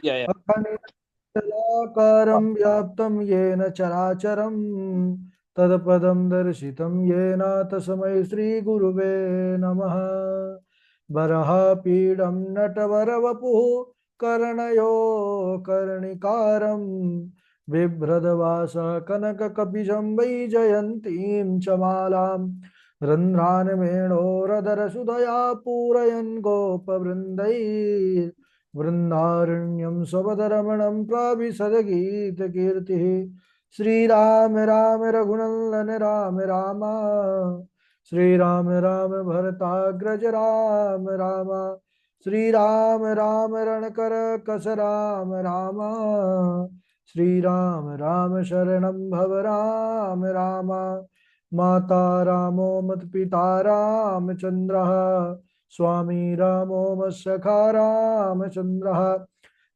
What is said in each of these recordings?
या या। अखण्डलाकारं व्याप्तं येन चराचरं तत्पदं दर्शितं येन तस्मै श्रीगुरुवे नमः। वराहपीडं नटवरवपुः कर्णयो कर्णिकारं बिभ्रदवासः कनककपिशं वैजयन्तीं च मालां रन्ध्रान् वेणोरधरसुधया पूरयन् गोपवृन्दैः वृंदारण्यम स्वपदरमणं प्राविशदगीतकीर्तिः। श्रीराम राम रघुनंदन राम राम, श्रीराम राम भरताग्रज राम राम, श्रीराम राम रणकर कस राम राम, श्रीराम राम शरणं भव राम राम। माता रामो मत् पिता रामचंद्रः, स्वामी रामो मत्सखा रामचंद्रः,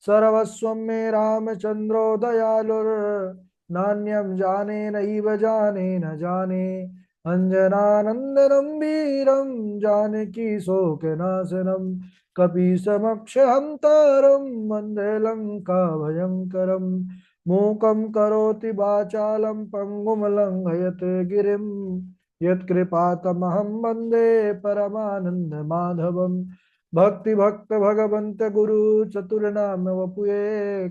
सर्वस्वं मे रामचंद्रो दयालुर्नान्यं जाने नैव जाने न जाने। अंजनानंदनं वीरं जानकी शोकनाशनं कपीशमक्षहन्तारं वन्दे लङ्काभयङ्करं। मूकं करोति वाचालं पङ्गुं लङ्घयते गिरिं यत्कृपातमहं वन्दे परमानन्दमाधवम्। भक्ति भक्त भगवंत गुरु चतुर नाम वपुए,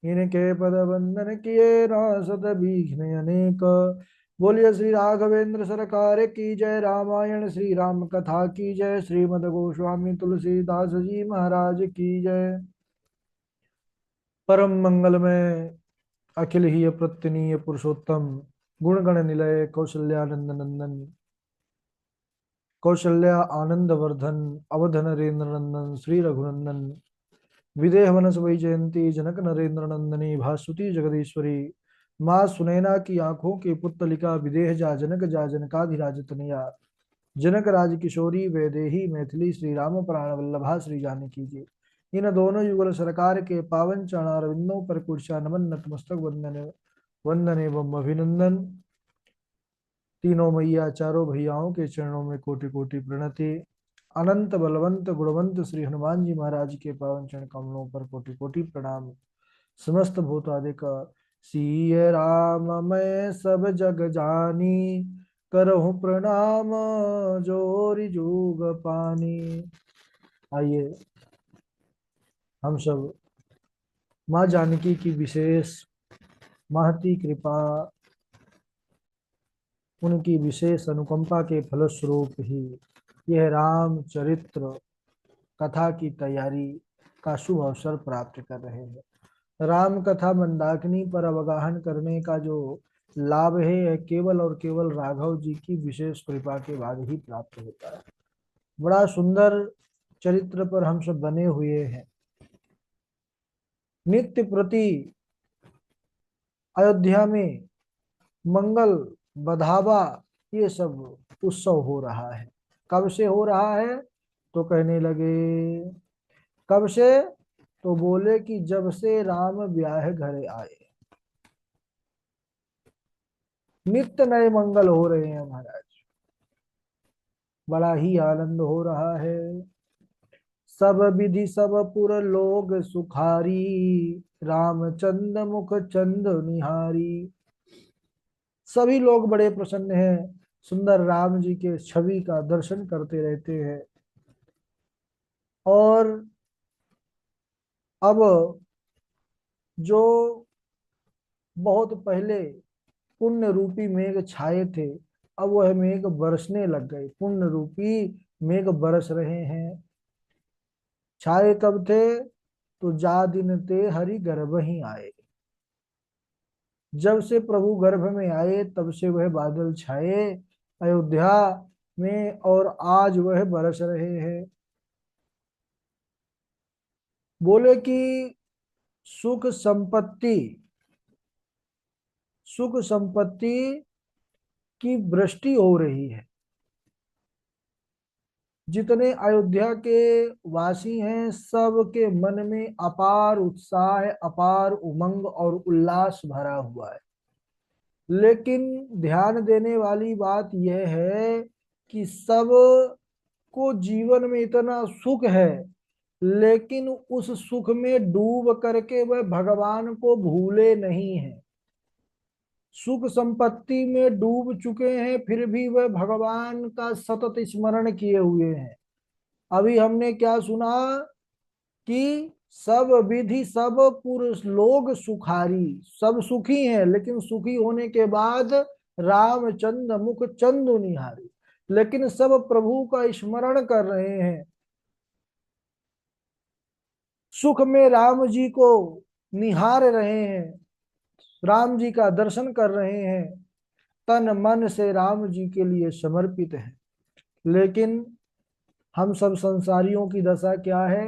इनके पद वंदन किए नासत विघ्न अनेक। बोलिए श्री राघवेंद्र सरकार की जय, रामायण श्री राम कथा की जय, श्रीमद गोस्वामी तुलसीदास जी महाराज की जय। परम मंगल में अखिल ही अप्रत्यनीय पुरुषोत्तम गुणगण निलय कौशल्यानंद नंदन कौशल्या आनंद वर्धन अवध नरेंद्र नंदन श्री रघुनंदन विदेह वनस वही जयंती जनक नरेंद्र नंदनी भासुती जगदीश्वरी माँ सुनैना की आंखों के पुतलिका विदेह जा जनकाधिराज तनया जनक राज किशोरी वैदेही मैथिली श्री राम प्राण वल्लभा श्री जानकी जी। इन दोनों युगल सरकार के पावन चरणारविंदों पर कुर्चा नमन नतमस्तक वंदन वंदन एवं अभिनंदन। तीनों मैया चारों भैयाओं के चरणों में कोटि कोटि प्रणति। अनंत बलवंत गुणवंत श्री हनुमान जी महाराज के पावन चरण कमलों पर कोटि कोटि प्रणाम। समस्त भूतादिक सिय राम मैं सब जग जानी, करहूँ प्रणाम जोरि जुग पानी। आइए हम सब माँ जानकी की विशेष महती कृपा, उनकी विशेष अनुकंपा के फलस्वरूप ही यह राम चरित्र कथा की तैयारी का शुभ अवसर प्राप्त कर रहे हैं। राम कथा मंदाकिनी पर अवगाहन करने का जो लाभ है यह केवल और केवल राघव जी की विशेष कृपा के बाद ही प्राप्त होता है। बड़ा सुंदर चरित्र पर हम सब बने हुए हैं। नित्य प्रति अयोध्या में मंगल बधावा ये सब उत्सव हो रहा है। कब से हो रहा है तो कहने लगे, कब से तो बोले कि जब से राम ब्याह घर आए नित्य नए मंगल हो रहे हैं महाराज। बड़ा ही आनंद हो रहा है। सब विधि सब पुर लोग सुखारी, रामचंद्र मुख चंद निहारी। सभी लोग बड़े प्रसन्न हैं, सुंदर राम जी के छवि का दर्शन करते रहते हैं। और अब जो बहुत पहले पुण्य रूपी मेघ छाए थे, अब वह मेघ बरसने लग गए। पुण्य रूपी मेघ बरस रहे हैं। छाए कब थे तो जा दिन ते हरि गर्भ ही आए। जब से प्रभु गर्भ में आए तब से वह बादल छाए अयोध्या में, और आज वह बरस रहे हैं। बोले कि सुख संपत्ति सुख संपत्ति की वृष्टि हो रही है। जितने अयोध्या के वासी हैं सबके मन में अपार उत्साह, अपार उमंग और उल्लास भरा हुआ है। लेकिन ध्यान देने वाली बात यह है कि सब को जीवन में इतना सुख है लेकिन उस सुख में डूब करके वह भगवान को भूले नहीं है। सुख संपत्ति में डूब चुके हैं, फिर भी वह भगवान का सतत स्मरण किए हुए हैं। अभी हमने क्या सुना कि सब विधि सब पुरुष लोग सुखारी, सब सुखी हैं, लेकिन सुखी होने के बाद रामचंद्र मुख चंदु निहारी, लेकिन सब प्रभु का स्मरण कर रहे हैं। सुख में राम जी को निहार रहे हैं, राम जी का दर्शन कर रहे हैं, तन मन से राम जी के लिए समर्पित है। लेकिन हम सब संसारियों की दशा क्या है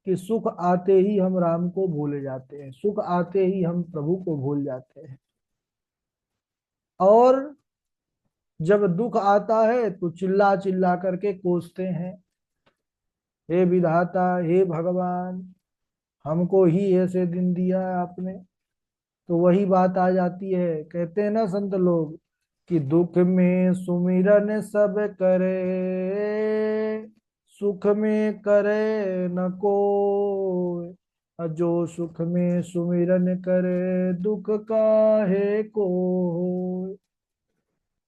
कि सुख आते ही हम राम को भूल जाते हैं, सुख आते ही हम प्रभु को भूल जाते हैं। और जब दुख आता है तो चिल्ला चिल्ला करके कोसते हैं, हे विधाता, हे भगवान, हमको ही ऐसे दिन दिया है आपने। तो वही बात आ जाती है, कहते हैं ना संत लोग कि दुख में सुमिरन सब करे, सुख में करे न कोई, जो सुख में सुमिरन करे दुख काहे को।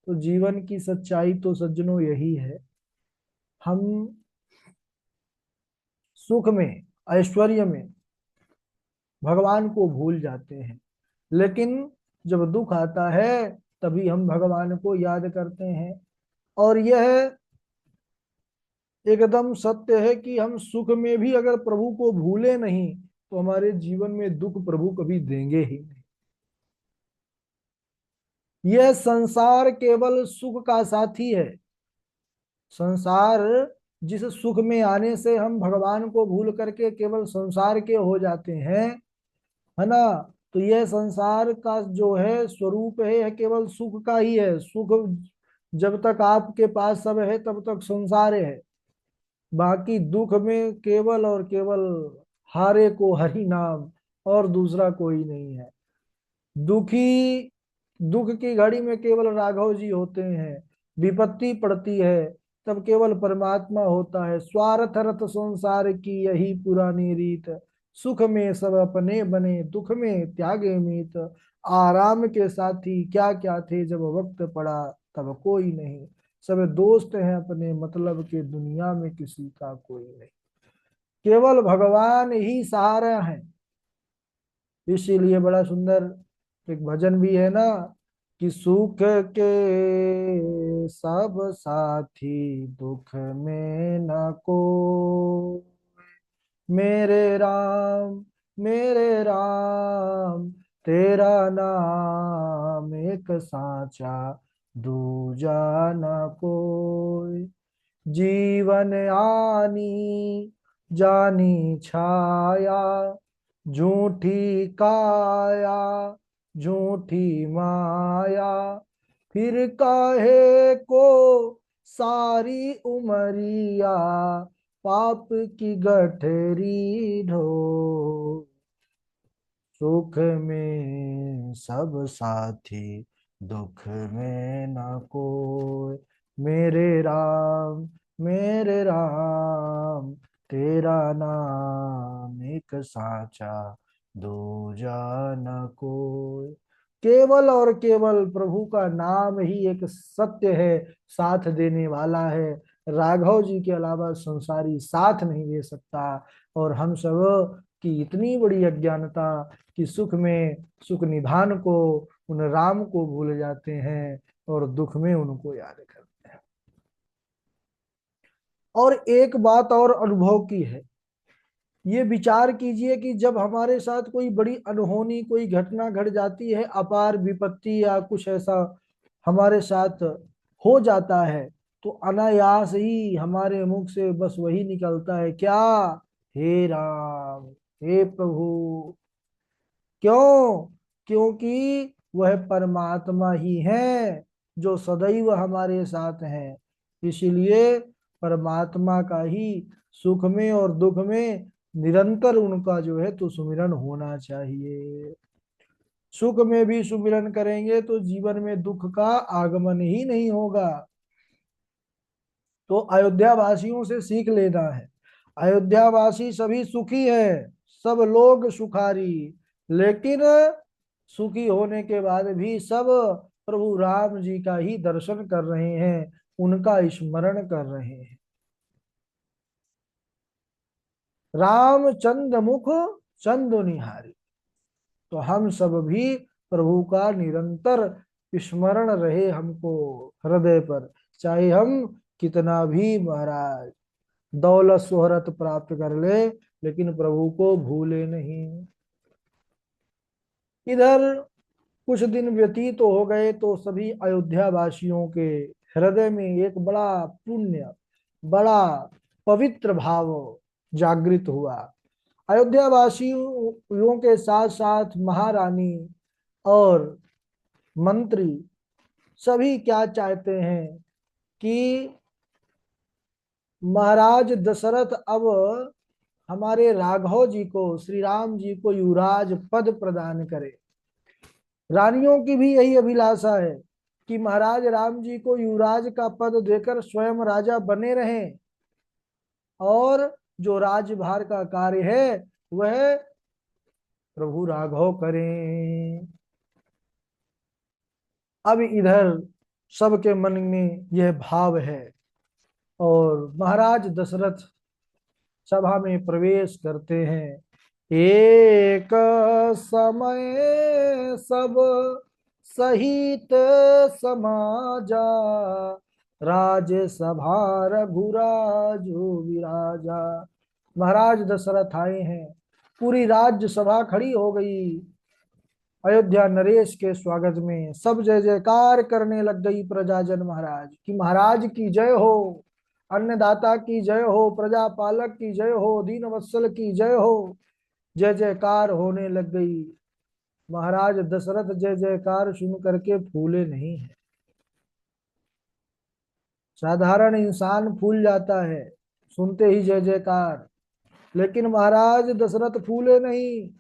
तो जीवन की सच्चाई तो सज्जनों यही है, हम सुख में ऐश्वर्य में भगवान को भूल जाते हैं, लेकिन जब दुख आता है तभी हम भगवान को याद करते हैं। और यह एकदम सत्य है कि हम सुख में भी अगर प्रभु को भूले नहीं तो हमारे जीवन में दुख प्रभु कभी देंगे ही नहीं। यह संसार केवल सुख का साथी है। संसार, जिस सुख में आने से हम भगवान को भूल करके केवल संसार के हो जाते हैं, है ना, तो यह संसार का जो है स्वरूप है, यह केवल सुख का ही है। सुख जब तक आपके पास सब है तब तक संसार है, बाकी दुख में केवल और केवल हारे को हरि नाम, और दूसरा कोई नहीं है। दुखी, दुख की घड़ी में केवल राघव जी होते हैं, विपत्ति पड़ती है तब केवल परमात्मा होता है। स्वार्थ रत संसार की यही पुरानी रीत, सुख में सब अपने बने दुख में त्यागे मीत। आराम के साथी क्या क्या थे जब वक्त पड़ा तब कोई नहीं, सब दोस्त हैं अपने मतलब के दुनिया में किसी का कोई नहीं। केवल भगवान ही सहारा है। इसीलिए बड़ा सुंदर एक भजन भी है ना कि सुख के सब साथी दुख में न को, मेरे राम तेरा नाम एक साचा, दूजा न कोई। जीवन आनी जानी छाया, झूठी काया झूठी माया, फिर काहे को सारी उमरिया, पाप की गठरी ढो। सुख में सब साथी दुख में न कोई, मेरे राम तेरा नाम एक साचा, दूजा न कोई। केवल और केवल प्रभु का नाम ही एक सत्य है, साथ देने वाला है। राघव जी के अलावा संसारी साथ नहीं दे सकता। और हम सब की इतनी बड़ी अज्ञानता कि सुख में सुख निधान को, उन राम को भूल जाते हैं और दुख में उनको याद करते हैं। और एक बात और अनुभव की है, ये विचार कीजिए कि जब हमारे साथ कोई बड़ी अनहोनी कोई घटना घट जाती है, अपार विपत्ति या कुछ ऐसा हमारे साथ हो जाता है, तो अनायास ही हमारे मुख से बस वही निकलता है, क्या, हे राम, हे प्रभु। क्यों? क्योंकि वह परमात्मा ही है जो सदैव हमारे साथ हैं। इसीलिए परमात्मा का ही सुख में और दुख में निरंतर उनका जो है तो सुमिरन होना चाहिए। सुख में भी सुमिरन करेंगे तो जीवन में दुख का आगमन ही नहीं होगा। तो अयोध्या वासियों से सीख लेना है। अयोध्यावासी सभी सुखी है, सब लोग सुखारी, लेकिन सुखी होने के बाद भी सब प्रभु राम जी का ही दर्शन कर रहे हैं, उनका स्मरण कर रहे हैं। रामचंद्र मुख चंदु निहारी, तो हम सब भी प्रभु का निरंतर स्मरण रहे हमको हृदय पर, चाहे हम कितना भी महाराज दौलत शोहरत प्राप्त कर ले, लेकिन प्रभु को भूले नहीं। इधर कुछ दिन व्यतीत हो गए तो सभी अयोध्या वासियों के हृदय में एक बड़ा पुण्य, बड़ा पवित्र भाव जागृत हुआ। अयोध्या वासियों के साथ साथ महारानी और मंत्री सभी क्या चाहते हैं कि महाराज दशरथ अब हमारे राघव जी को, श्री राम जी को युवराज पद प्रदान करे। रानियों की भी यही अभिलाषा है कि महाराज राम जी को युवराज का पद देकर स्वयं राजा बने रहें, और जो राजभार का कार्य है वह प्रभु राघव करें। अब इधर सबके मन में यह भाव है, और महाराज दशरथ सभा में प्रवेश करते हैं। एक समय सब सहित समाजा, राज्यसभा रघुराजो विराजा। महाराज दशरथ आए हैं, पूरी राज्यसभा खड़ी हो गई अयोध्या नरेश के स्वागत में, सब जय जयकार करने लग गई प्रजाजन महाराज कि महाराज की जय हो, अन्नदाता की जय हो, प्रजा पालक की जय हो, दीन वत्सल की जय हो। जय जयकार होने लग गई। महाराज दशरथ जय जयकार सुन करके फूले नहीं है। साधारण इंसान फूल जाता है सुनते ही जय जयकार, लेकिन महाराज दशरथ फूले नहीं।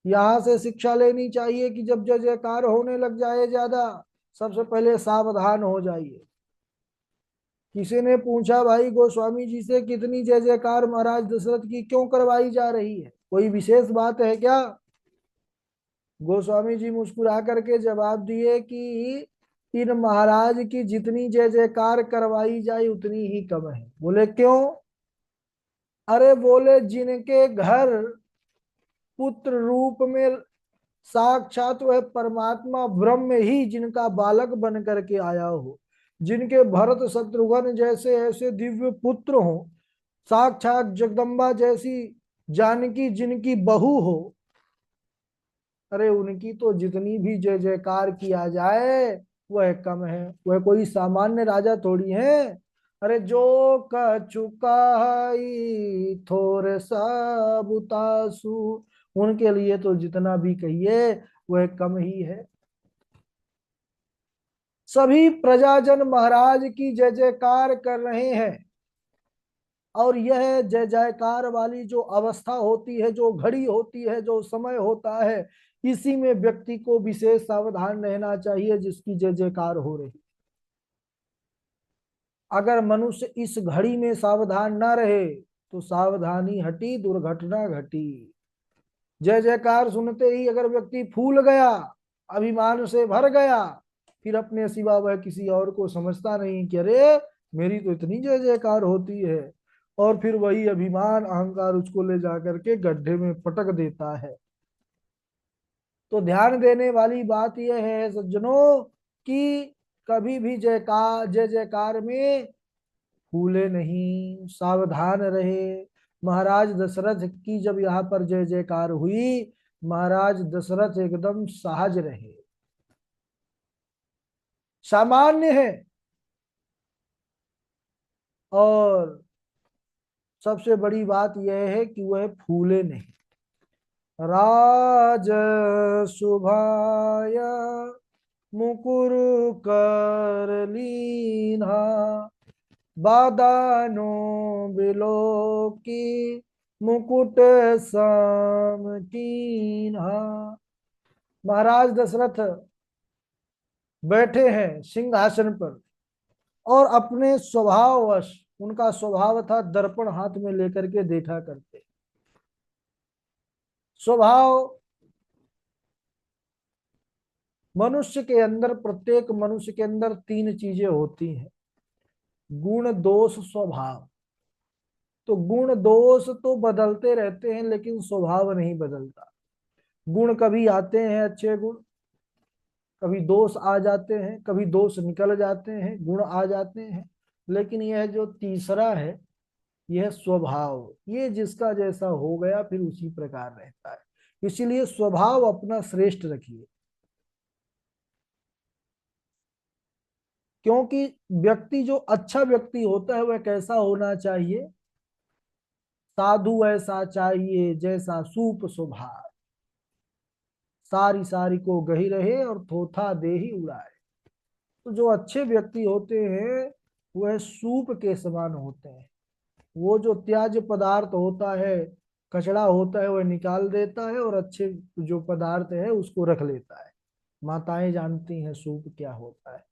यहां से शिक्षा लेनी चाहिए कि जब जय जयकार होने लग जाए ज्यादा, सबसे पहले सावधान हो जाइए। किसी ने पूछा भाई गोस्वामी जी से, कितनी जय जयकार महाराज दशरथ की क्यों करवाई जा रही है, कोई विशेष बात है क्या? गोस्वामी जी मुस्कुरा करके जवाब दिए कि इन महाराज की जितनी जय जयकार करवाई जाए उतनी ही कम है। बोले क्यों? अरे बोले जिनके घर पुत्र रूप में साक्षात वह परमात्मा ब्रह्म ही जिनका बालक बन करके आया हो, जिनके भरत शत्रुघ्न जैसे ऐसे दिव्य पुत्र हो, साक्षात जगदम्बा जैसी जानकी जिनकी बहू हो, अरे उनकी तो जितनी भी जय जयकार किया जाए वह कम है। वह कोई सामान्य राजा थोड़ी है। अरे जो कह चुका है थोड़े सब उतासु, उनके लिए तो जितना भी कहिए वह कम ही है। सभी प्रजाजन महाराज की जय जयकार कर रहे हैं, और यह जय जयकार वाली जो अवस्था होती है, जो घड़ी होती है, जो समय होता है, इसी में व्यक्ति को विशेष सावधान रहना चाहिए जिसकी जय जयकार हो रही। अगर मनुष्य इस घड़ी में सावधान ना रहे तो सावधानी हटी दुर्घटना घटी। जय जयकार सुनते ही अगर व्यक्ति फूल गया, अभिमान से भर गया, फिर अपने सिवा वह किसी और को समझता नहीं कि अरे मेरी तो इतनी जय जयकार होती है, और फिर वही अभिमान अहंकार उसको ले जाकर के गड्ढे में पटक देता है। तो ध्यान देने वाली बात यह है सज्जनों कि कभी भी जय जयकार में फूले नहीं, सावधान रहे। महाराज दशरथ की जब यहाँ पर जय जयकार हुई, महाराज दशरथ एकदम सहज रहे, सामान्य है। और सबसे बड़ी बात यह है कि वह फूले नहीं। राज शुभाय मुकुर कर लीना, बादानो बिलो की मुकुट सम कीन्हा। महाराज दशरथ बैठे हैं सिंहासन पर, और अपने स्वभाववश उनका स्वभाव था दर्पण हाथ में लेकर के देखा करते। स्वभाव मनुष्य के अंदर, प्रत्येक मनुष्य के अंदर तीन चीजें होती हैं, गुण दोष स्वभाव। तो गुण दोष तो बदलते रहते हैं लेकिन स्वभाव नहीं बदलता। गुण कभी आते हैं अच्छे गुण, कभी दोष आ जाते हैं, कभी दोष निकल जाते हैं, गुण आ जाते हैं। लेकिन यह जो तीसरा है, यह स्वभाव, ये जिसका जैसा हो गया फिर उसी प्रकार रहता है। इसीलिए स्वभाव अपना श्रेष्ठ रखिए। क्योंकि व्यक्ति जो अच्छा व्यक्ति होता है वह कैसा होना चाहिए? साधु ऐसा चाहिए जैसा सूप स्वभाव, सारी सारी को गही रहे और थोथा दे ही उड़ाए। तो जो अच्छे व्यक्ति होते हैं वह सूप के समान होते हैं। वो जो त्याज्य पदार्थ होता है, कचरा होता है, वह निकाल देता है और अच्छे जो पदार्थ है उसको रख लेता है। माताएं जानती हैं सूप क्या होता है।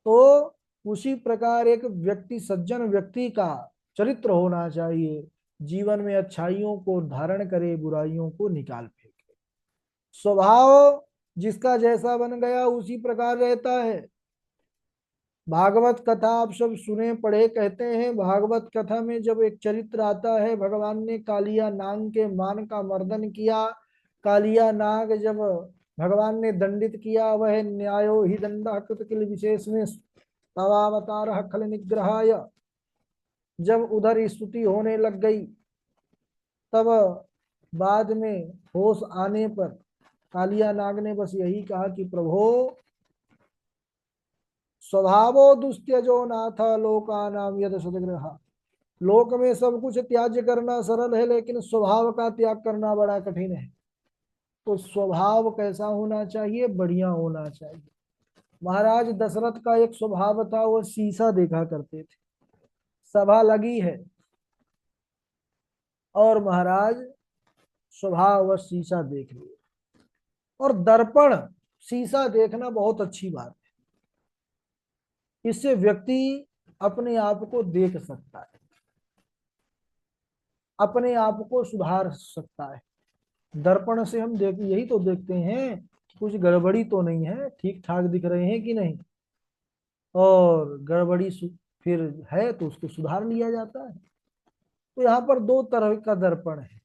तो उसी प्रकार एक व्यक्ति, सज्जन व्यक्ति का चरित्र होना चाहिए, जीवन में अच्छाइयों को धारण करे, बुराइयों को निकाल फेंके। स्वभाव जिसका जैसा बन गया उसी प्रकार रहता है। भागवत कथा आप सब सुने पढ़े, कहते हैं भागवत कथा में जब एक चरित्र आता है, भगवान ने कालिया नाग के मान का मर्दन किया। कालिया नाग जब भगवान ने दंडित किया, वह न्यायो ही दंड कृत किल विशेष में तवावतार खल निग्रहाय, जब उधर स्तुति होने लग गई, तब बाद में होश आने पर कालिया नाग ने बस यही कहा कि प्रभो स्वभावो दुस्त्यजो नाथ लोकानाम यद सदग्रह। लोक में सब कुछ त्याज्य करना सरल है लेकिन स्वभाव का त्याग करना बड़ा कठिन है। तो स्वभाव कैसा होना चाहिए? बढ़िया होना चाहिए। महाराज दशरथ का एक स्वभाव था, वो शीशा देखा करते थे। सभा लगी है और महाराज स्वभाव व शीशा देख लिए। और दर्पण, शीशा देखना बहुत अच्छी बात है। इससे व्यक्ति अपने आप को देख सकता है, अपने आप को सुधार सकता है। दर्पण से हम देख, यही तो देखते हैं कुछ गड़बड़ी तो नहीं है, ठीक ठाक दिख रहे हैं कि नहीं। और गड़बड़ी फिर है तो उसको सुधार लिया जाता है। तो यहाँ पर दो तरह का दर्पण है।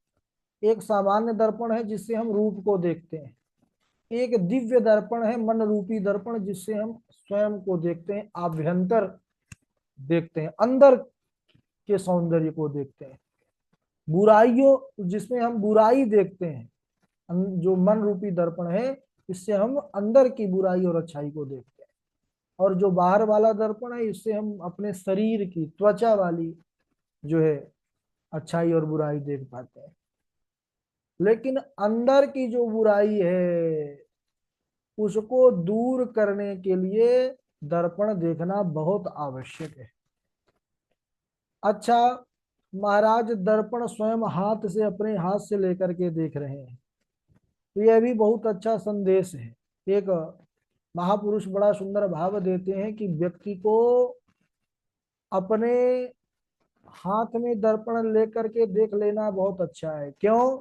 एक सामान्य दर्पण है जिससे हम रूप को देखते हैं, एक दिव्य दर्पण है, मन रूपी दर्पण, जिससे हम स्वयं को देखते हैं, आभ्यंतर देखते हैं, अंदर के सौंदर्य को देखते हैं। बुराइयों, जिसमें हम बुराई देखते हैं, जो मन रूपी दर्पण है, इससे हम अंदर की बुराई और अच्छाई को देखते हैं। और जो बाहर वाला दर्पण है, इससे हम अपने शरीर की, त्वचा वाली जो है अच्छाई और बुराई देख पाते हैं। लेकिन अंदर की जो बुराई है उसको दूर करने के लिए दर्पण देखना बहुत आवश्यक है। अच्छा, महाराज दर्पण स्वयं हाथ से, अपने हाथ से लेकर के देख रहे हैं, तो यह भी बहुत अच्छा संदेश है। एक महापुरुष बड़ा सुंदर भाव देते हैं कि व्यक्ति को अपने हाथ में दर्पण लेकर के देख लेना बहुत अच्छा है। क्यों?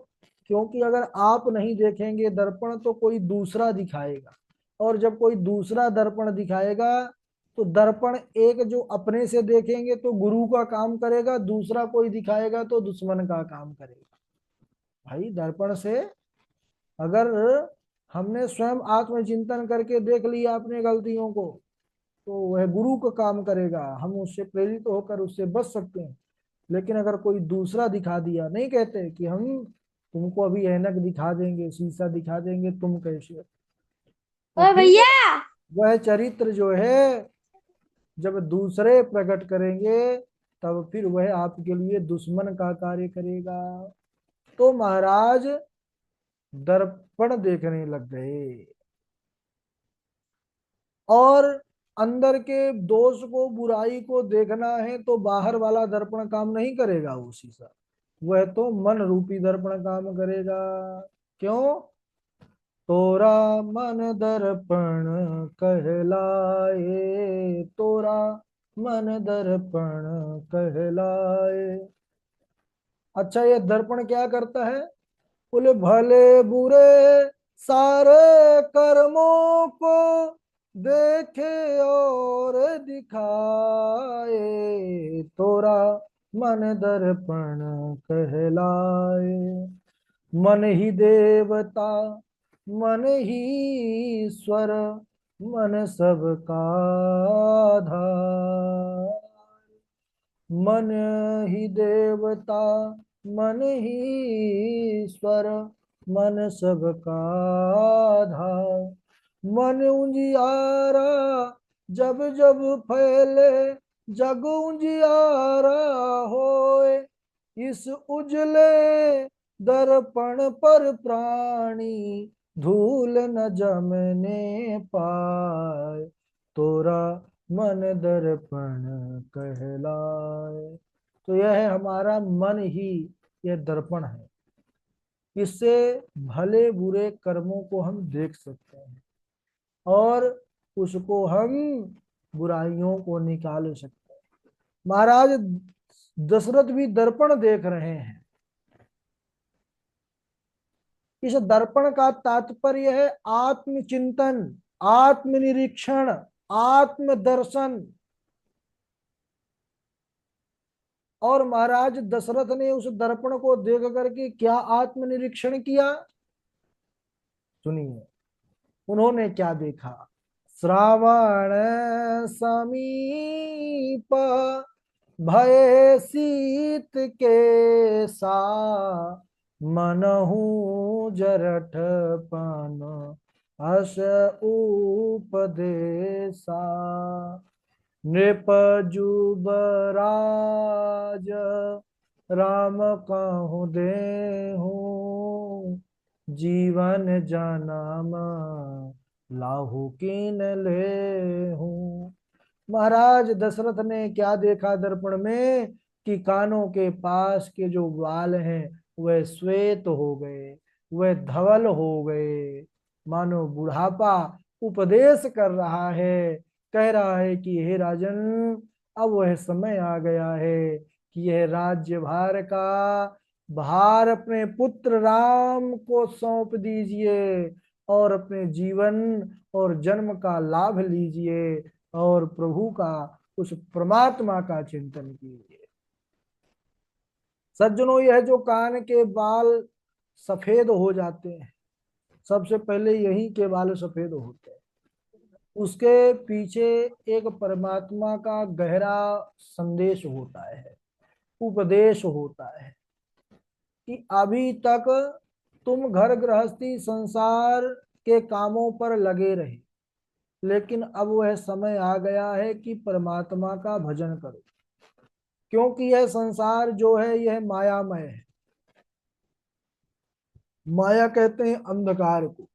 क्योंकि अगर आप नहीं देखेंगे दर्पण तो कोई दूसरा दिखाएगा, और जब कोई दूसरा दर्पण दिखाएगा तो दर्पण एक जो अपने से देखेंगे तो गुरु का काम करेगा, दूसरा कोई दिखाएगा तो दुश्मन का काम करेगा। भाई दर्पण से अगर हमने स्वयं आत्मचिंतन करके देख लिया अपने गलतियों को तो वह गुरु का काम करेगा, हम उससे प्रेरित होकर उससे बच सकते हैं। लेकिन अगर कोई दूसरा दिखा दिया, नहीं कहते कि हम तुमको अभी ऐनक दिखा देंगे, शीशा दिखा देंगे, तुम कैसे, तो ओ फिर भैया। वह चरित्र जो है जब दूसरे प्रकट करेंगे तब फिर वह आपके लिए दुश्मन का कार्य करेगा। तो महाराज दर्पण देखने लग गए और अंदर के दोष को, बुराई को देखना है तो बाहर वाला दर्पण काम नहीं करेगा, वो शीशा, वह तो मन रूपी दर्पण काम करेगा। क्यों? तोरा मन दर्पण कहलाए, तोरा मन दर्पण कहलाए। अच्छा, ये दर्पण क्या करता है? बोले भले बुरे सारे कर्मों को देखे और दिखाए, तोरा मन दर्पण कहलाए। मन ही देवता, मन ही ईश्वर, मन सबका आधार। मन ही देवता, मन ही ईश्वर, मन सबका आधार। मन उजियारा जब जब फैले, जग उजियारा होए। इस उजले दर्पण पर प्राणी धूल न जमने पाए, तोरा मन दर्पण कहलाए। तो यह है हमारा मन ही, यह दर्पण है। इससे भले बुरे कर्मों को हम देख सकते हैं और उसको हम बुराइयों को निकाल सकते हैं। महाराज दशरथ भी दर्पण देख रहे हैं। इस दर्पण का तात्पर्य है आत्मचिंतन, आत्मनिरीक्षण, आत्मदर्शन। और महाराज दशरथ ने उस दर्पण को देख करके क्या आत्मनिरीक्षण किया, सुनिए उन्होंने क्या देखा। श्रावण समीप भय शीत के सा, मनहु जरठ पन हस उपदेशा। नृप जुबराज राम कहूँ देहूँ, जीवन जन्म लाहू कीन लेहूँ। महाराज दशरथ ने क्या देखा दर्पण में कि कानों के पास के जो बाल हैं वह श्वेत हो गए, वह धवल हो गए, मानो बुढ़ापा उपदेश कर रहा है। कह रहा है कि हे राजन, अब वह समय आ गया है कि यह राज्यभार का भार अपने पुत्र राम को सौंप दीजिए और अपने जीवन और जन्म का लाभ लीजिए और प्रभु का, उस परमात्मा का चिंतन कीजिए। सज्जनों, यह जो कान के बाल सफेद हो जाते हैं, सबसे पहले यही के बाल सफेद होते हैं। उसके पीछे एक परमात्मा का गहरा संदेश होता है, उपदेश होता है कि अभी तक तुम घर गृहस्थी संसार के कामों पर लगे रहे, लेकिन अब वह समय आ गया है कि परमात्मा का भजन करो, क्योंकि यह संसार जो है यह मायामय है। माया कहते हैं अंधकार को।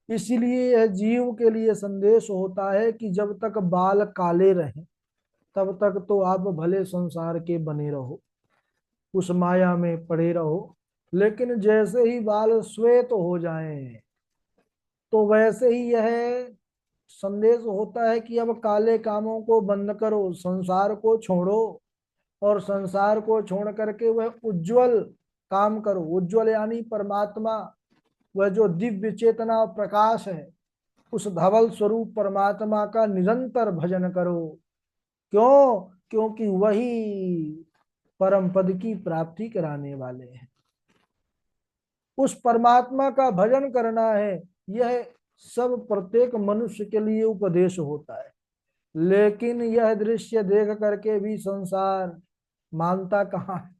इसीलिए यह जीव के लिए संदेश होता है कि जब तक बाल काले रहें तब तक तो आप भले संसार के बने रहो, उस माया में पड़े रहो, लेकिन जैसे ही बाल श्वेत हो जाएं तो वैसे ही यह संदेश होता है कि अब काले कामों को बंद करो, संसार को छोड़ो और संसार को छोड़ करके वह उज्जवल काम करो। उज्जवल यानी परमात्मा, वह जो दिव्य चेतना और प्रकाश है, उस धवल स्वरूप परमात्मा का निरंतर भजन करो। क्यों? क्योंकि वही परम पद की प्राप्ति कराने वाले हैं। उस परमात्मा का भजन करना है, यह सब प्रत्येक मनुष्य के लिए उपदेश होता है। लेकिन यह दृश्य देख करके भी संसार मानता कहाँ है।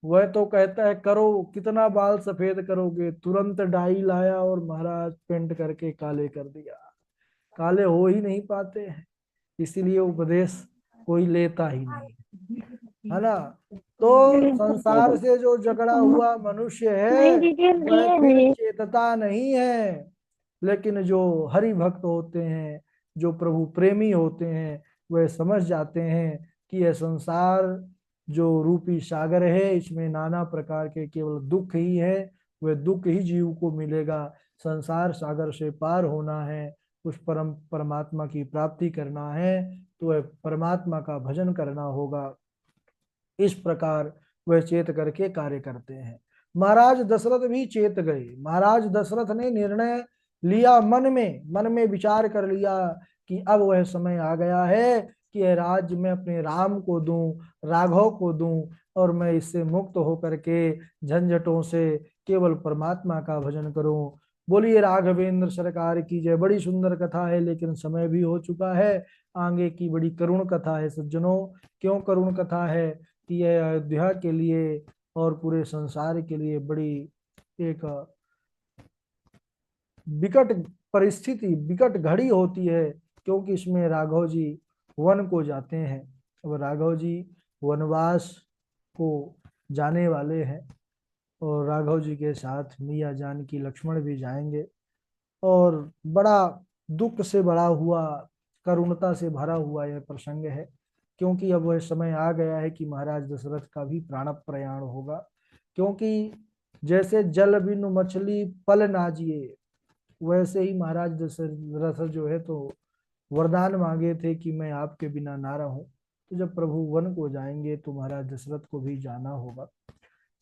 वह तो कहता है करो, कितना बाल सफेद करोगे, तुरंत डाई लाया और महाराज पेंट करके काले कर दिया। काले हो ही नहीं पाते हैं, इसीलिए उपदेश कोई लेता ही नहीं है ना। तो संसार से जो झगड़ा हुआ मनुष्य है वह फिर चेतता नहीं है, लेकिन जो हरि भक्त होते हैं, जो प्रभु प्रेमी होते हैं, वह समझ जाते हैं कि यह संसार जो रूपी सागर है, इसमें नाना प्रकार के केवल दुख ही है। वह दुख ही जीव को मिलेगा। संसार सागर से पार होना है, उस परमात्मा की प्राप्ति करना है, तो वह परमात्मा का भजन करना होगा। इस प्रकार वह चेत करके कार्य करते हैं। महाराज दशरथ भी चेत गए। महाराज दशरथ ने निर्णय लिया, मन में विचार कर लिया कि अब वह समय आ गया है कि यह राज्य मैं अपने राम को दूं, राघव को दूं, और मैं इससे मुक्त होकर के झंझटों से केवल परमात्मा का भजन करूं। बोलिए राघवेंद्र सरकार की जय। बड़ी सुंदर कथा है, लेकिन समय भी हो चुका है। आगे की बड़ी करुण कथा है सज्जनों। क्यों करुण कथा है? कि यह अयोध्या के लिए और पूरे संसार के लिए बड़ी एक विकट परिस्थिति, विकट घड़ी होती है, क्योंकि इसमें राघव जी वन को जाते हैं। अब राघव जी वनवास को जाने वाले हैं, और राघव जी के साथ मिया जानकी लक्ष्मण भी जाएंगे। और बड़ा दुख से भरा हुआ, करुणता से भरा हुआ यह प्रसंग है, क्योंकि अब वह समय आ गया है कि महाराज दशरथ का भी प्राण प्रयाण होगा। क्योंकि जैसे जल बिनु मछली पल ना जिए, वैसे ही महाराज दशरथ जो है तो वरदान मांगे थे कि मैं आपके बिना ना रहूं। तो जब प्रभु वन को जाएंगे तो महाराज दशरथ को भी जाना होगा।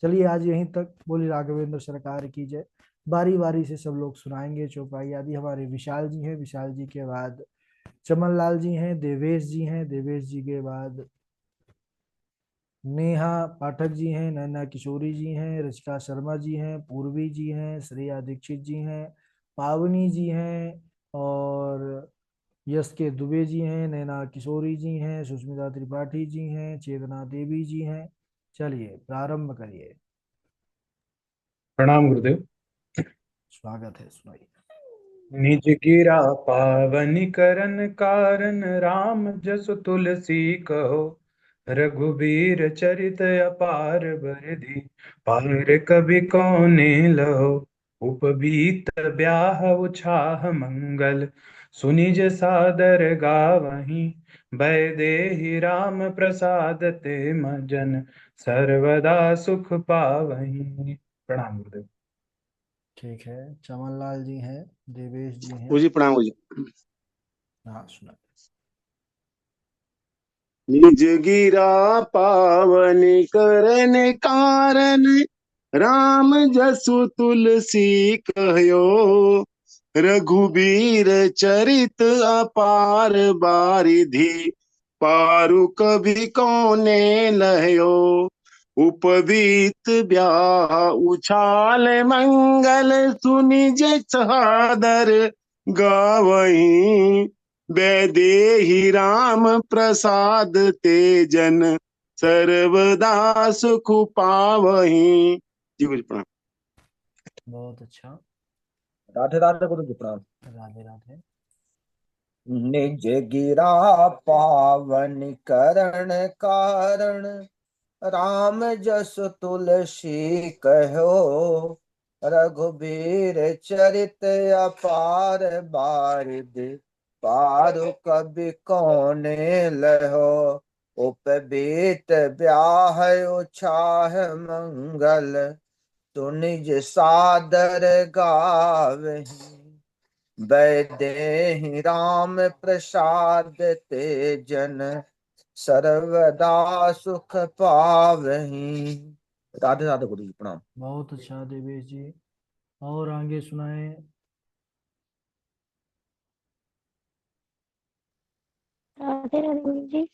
चलिए आज यहीं तक। बोली राघवेंद्र सरकार की जय। बारी बारी से सब लोग सुनाएंगे चौपाई आदि। हमारे विशाल जी हैं, विशाल जी के बाद चमन लाल जी हैं, देवेश जी हैं, देवेश जी के बाद नेहा पाठक जी हैं, नैना किशोरी जी हैं, रचिका शर्मा जी हैं, पूर्वी जी हैं, श्रेया दीक्षित जी हैं, पावनी जी हैं, और यश के दुबे जी हैं, नैना किशोरी जी हैं, सुष्मिता त्रिपाठी जी हैं, चेतना देवी जी हैं। चलिए प्रारंभ करिए। प्रणाम गुरुदेव। स्वागत है, सुनाइए। निज गिरा पावन करन कारण राम जसु तुलसी कहो। रघुबीर चरित अपार बरधि पार कवि कौने लहो। उपबीत ब्याह उछाह मंगल सुनिज सादर गावहीं। बैदेहि राम प्रसाद ते मजन सर्वदा सुख पावहीं। प्रणाम गुरुदेव। ठीक है, चमन लाल जी हैं, देवेश जी हैं। गुरुजी प्रणाम गुरुजी। हाँ सुना। निज गिरा पावन करन कारण राम जसु तुलसी कहयो। रघुबीर चरित अपार बारिधि पारु कभी कौने लह्यो। उपवीत ब्याह उछाल मंगल सुनिज सहादर गावहीं। वैदेहि राम प्रसाद तेजन सर्वदा सुख पावहीं। जी गुरु प्रणाम। बहुत अच्छा। राधे राधे गुरु जी प्रणाम। राधे राधे। निज गिरा पावन करण कारण राम जस तुलसी कहो। रघुबीर चरित अपार बारिद पारु कवि कौने लहो। उपबीत ब्याह उछाह मंगल तु निज सादर गावहीं। वैदेहि राम प्रसाद तेजन सर्वदा सुख पावहीं। राधे राधे गुरु जी प्रणाम। बहुत अच्छा देवेश जी। और आगे सुनाए। राधे राधे गुरु जी।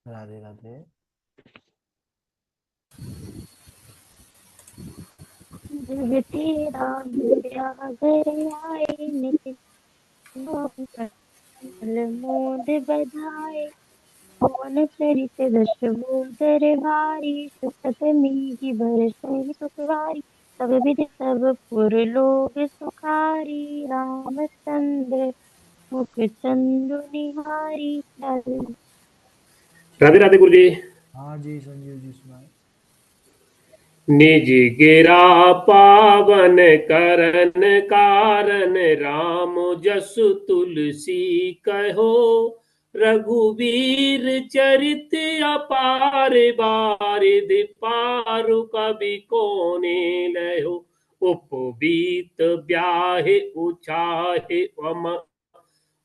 राधे राधे। जग तेरा अगर आए नित मोद बधाए। पवन चरित दश बोदर भारी सुखत मीहि बरसहि सुखवारी। सब विधि सब पुर लोग सुखारी रामचंद्र मुख चंदु निहारी। राधे राधे गुरु जी। हाँ जी संजीव जी सुनाए। निज गिरा पावन करन कारण राम जसु तुलसी कहो। रघुबीर चरित अपार बारिध पारु कवि कोने लहो। उपबीत ब्याहे उछाहे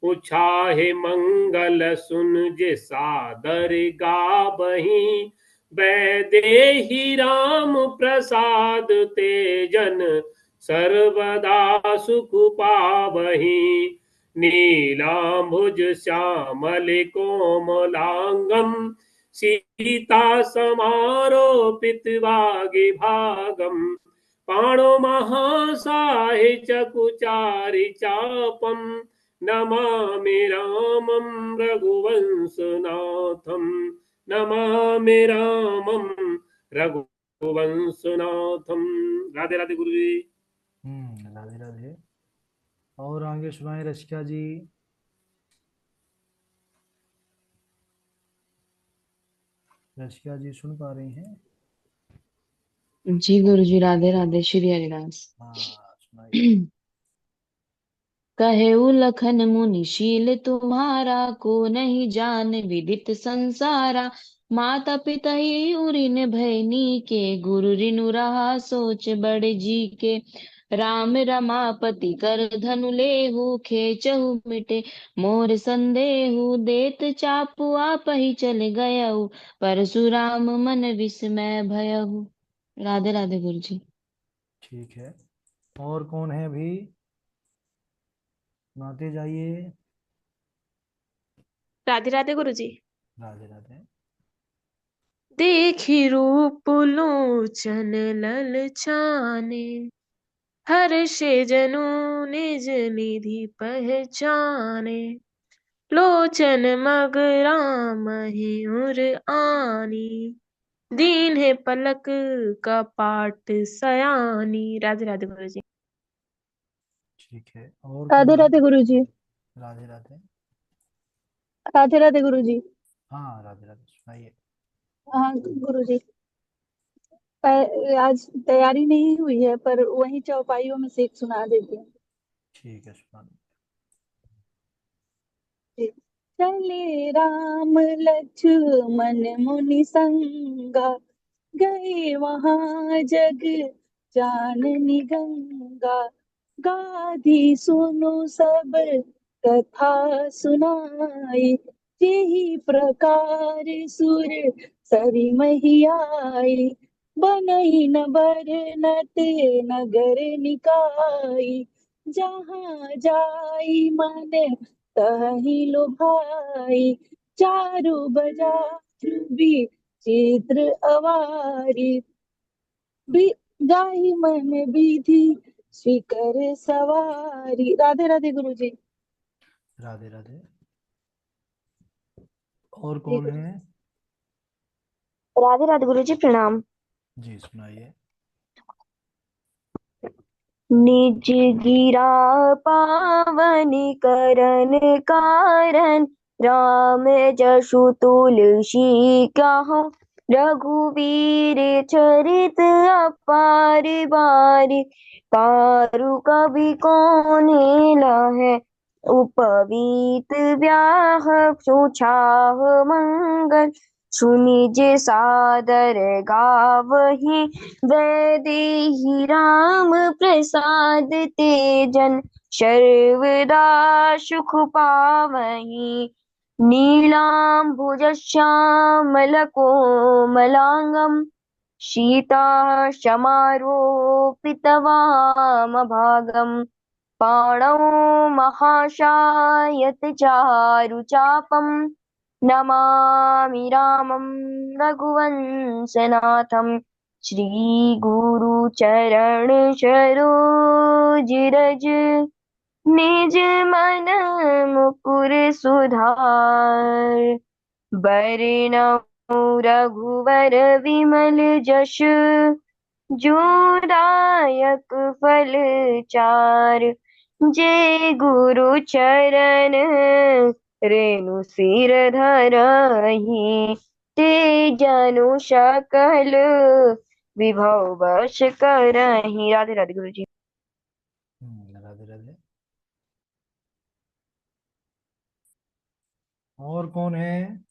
उछाहे मंगल सुन जे सादर गाबही। वैदेही राम प्रसाद तेजन सर्वदा सुख पावही। नीलांबुज श्यामल कोमलांगम सीता समारोपित वागि भागम। पाणो महासाहि चकुचारि चापम। नमामि रामं रघुवंशनाथं। नमामि रामं रघुवंशनाथं। राधे राधे गुरु जी। राधे राधे। और आगे सुनाए रसिका जी। रसिका जी सुन पा रही हैं? जी गुरु जी, राधे राधे, श्री हरिदास। हाँ सुनाइए। कहेउ लखन मुनि शील तुम्हारा, को नहीं जान विदित संसारा। माता पिता ही उरिन भयनी के, गुरु रिनु रहा सोच बड़े जी के। राम रमापति कर धनु लेहु, खेचहु मिटे मोर संदेहु। देत चापु आपहि चल गयउ, परशुराम मन विस्मय भयहु। राधे राधे गुरु जी। ठीक है। और कौन है अभी? सुनाते जाइए। राधे राधे गुरु जी। राधे राधे। देखी रूप लोचन ललचाने, हर्षे जनु निज निधि पहचाने। लोचन मग राम ही उर आनी, दीन्हे पलक कपाट सयानी। राधे राधे गुरु जी। ठीक है। और राधे कौन है? राधे गुरु जी। राधे राधे। राधे राधे गुरु जी। हाँ राधे राधे सुनाइए। हाँ गुरु जी, आज तैयारी नहीं हुई है पर वही चौपाइयों में से एक सुना देती हूँ। ठीक है सुना दो। चले राम लक्ष्मण मुनि संगा, गए वहां जग जाननी गंगा। गाधी सुनो सब कथा सुनाई, यही प्रकार सुर सरी महियाई। बनई न बरनत नगर निकाई, जहाँ जाई मन तहि लो भाई। चारु बाजार विचित्र अवारी, जाहि मन विधि स्वीकर सवारी। राधे राधे गुरु जी। राधे राधे। और कौन है? राधे राधे गुरु जी, प्रणाम। जी सुनाइए। निज गिरा पावन करन कारण, राम जसु तुलसी कहो। रघुवीर चरित अपार बारी, तारु कवि कोने लाहे। उपवीत व्याह सुछाव मंगल, सुनि जे सादर गावही। वैदेही राम प्रसाद तेजन, सर्वदा सुख पावही। नीलांबुज श्यामल कोमलांगम, सीता समारोपित वामभागम। पाणौ महाशायत चारु चापम, नमामि रामं रघुवंशनाथं। श्री गुरु चरण सरोज रज, निज मन मुकुर सुधार। बरनउँ रघुवर विमल जस, जो दायक फल चार। जे गुरु चरण रेणु सिर धरहि, ते जनु सकल विभव वश करहि। राधे राधे गुरु जी। राधे राधे। और कौन है?